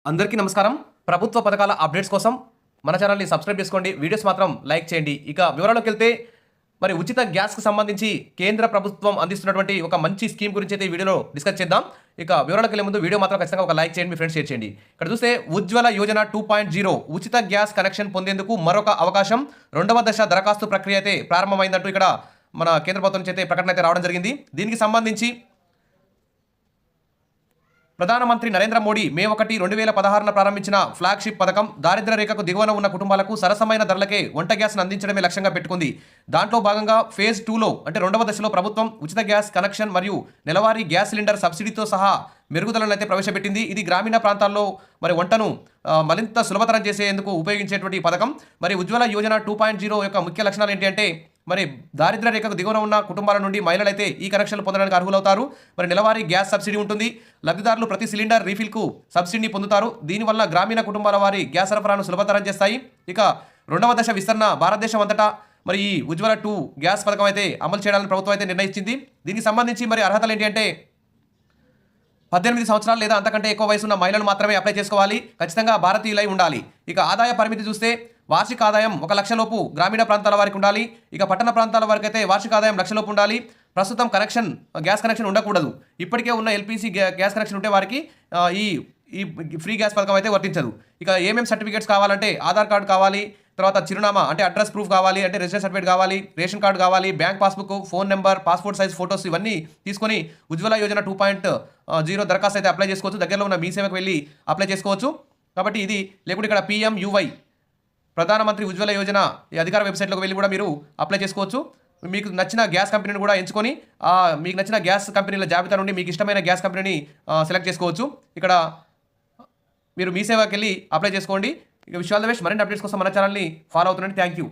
అందరికీ నమస్కారం. ప్రభుత్వ పథకాల అప్డేట్స్ కోసం మన ఛానల్ని సబ్స్క్రైబ్ చేసుకోండి. వీడియోస్ మాత్రం లైక్ చేయండి. ఇక వివరాల్లోకి వెళ్తే మరి ఉచిత గ్యాస్కి సంబంధించి కేంద్ర ప్రభుత్వం అందిస్తున్నటువంటి ఒక మంచి స్కీమ్ గురించి అయితే ఈ వీడియోలో డిస్కస్ చేద్దాం. ఇక వివరాలకు వెళ్ళే ముందు వీడియో మాత్రం ఖచ్చితంగా ఒక లైక్ చేయండి, మీ ఫ్రెండ్స్ షేర్ చేయండి. ఇక్కడ చూస్తే ఉజ్వల యోజన 2.0 ఉచిత గ్యాస్ కనెక్షన్ పొందేందుకు మరొక అవకాశం. రెండవ దశ దరఖాస్తు ప్రక్రియ అయితే ప్రారంభమైందంటూ ఇక్కడ మన కేంద్ర ప్రభుత్వం నుంచి అయితే ప్రకటన అయితే రావడం జరిగింది. దీనికి సంబంధించి ప్రధానమంత్రి నరేంద్ర మోడీ మే 1, 2016 ప్రారంభించిన ఫ్లాగ్షిప్ పథకం దారిద్ర్య రేఖకు దిగువన ఉన్న కుటుంబాలకు సరసమైన ధరలకే వంట గ్యాస్ను అందించడమే లక్ష్యంగా పెట్టుకుంది. దాంట్లో భాగంగా ఫేజ్ 2లో అంటే రెండవ దశలో ప్రభుత్వం ఉచిత గ్యాస్ కనెక్షన్ మరియు నెలవారీ గ్యాస్ సిలిండర్ సబ్సిడీతో సహా మెరుగుదలను అయితే ప్రవేశపెట్టింది. ఇది గ్రామీణ ప్రాంతాల్లో మరి వంటను మరింత సులభతరం చేసేందుకు ఉపయోగించేటువంటి పథకం. మరి ఉజ్వల యోజన 2.0 యొక్క ముఖ్య లక్షణాలు ఏంటి అంటే మరి దారిద్ర్య రేఖకు దిగువన ఉన్న కుటుంబాల నుండి మహిళలైతే ఈ కనెక్షన్లు పొందడానికి అర్హులవుతారు. మరి నెలవారీ గ్యాస్ సబ్సిడీ ఉంటుంది. లబ్ధిదారులు ప్రతి సిలిండర్ రీఫిల్కు సబ్సిడీని పొందుతారు. దీనివల్ల గ్రామీణ కుటుంబాల వారి గ్యాస్ సరఫరాను సులభతరం చేస్తాయి. ఇక రెండవ దశ విస్తరణ భారతదేశం అంతటా మరి ఈ ఉజ్వల 2 గ్యాస్ పథకం అయితే అమలు చేయాలని ప్రభుత్వం అయితే నిర్ణయించింది. దీనికి సంబంధించి మరి అర్హతలు ఏంటి అంటే 18 సంవత్సరాలు లేదా అంతకంటే ఎక్కువ వయసు ఉన్న మహిళలు మాత్రమే అప్లై చేసుకోవాలి. ఖచ్చితంగా భారతీయులై ఉండాలి. ఇక ఆదాయ పరిమితి చూస్తే వార్షిక ఆదాయం 1 లక్ష లోపు గ్రామీణ ప్రాంతాల వారికి ఉండాలి. ఇక పట్టణ ప్రాంతాల వారికి అయితే వార్షిక ఆదాయం 1 లక్ష లోపు ఉండాలి. ప్రస్తుతం గ్యాస్ కనెక్షన్ ఉండకూడదు. ఇప్పటికే ఉన్న ఎల్పిసి గ్యాస్ కనెక్షన్ ఉంటే వారికి ఈ ఈ ఫ్రీ గ్యాస్ పథకం అయితే వర్తించదు. ఇక ఏమేమి సర్టిఫికేట్స్ కావాలంటే ఆధార్ కార్డు కావాలి, తర్వాత చిరునామా అంటే అడ్రస్ ప్రూఫ్ కావాలి, అంటే రిజిస్టర్ సర్టిఫికేట్ కావాలి, రేషన్ కార్డు కావాలి, bank passbook, phone number, passport size photos ఇవన్నీ తీసుకొని ఉజ్వల యోజన 2.0 దరఖాస్తు అయితే అప్లై చేసుకోవచ్చు. దగ్గరలో ఉన్న మీ సేవకు వెళ్ళి అప్లై చేసుకోవచ్చు. కాబట్టి ఇది లేకుంటే ఇక్కడ PMUY ప్రధానమంత్రి ఉజ్వల యోజన ఈ అధికార వెబ్సైట్లోకి వెళ్ళి కూడా మీరు అప్లై చేసుకోవచ్చు. మీకు నచ్చిన గ్యాస్ కంపెనీని కూడా ఎంచుకొని మీకు నచ్చిన గ్యాస్ కంపెనీల జాబితా నుండి మీకు ఇష్టమైన గ్యాస్ కంపెనీని సెలెక్ట్ చేసుకోవచ్చు. ఇక్కడ మీరు మీ సేవకి వెళ్ళి అప్లై చేసుకోండి. ఇక విషయాల మరిన్ని అప్డేట్స్ కోసం మన ఛానల్ని ఫాలో అవుతుండండి. Thank you.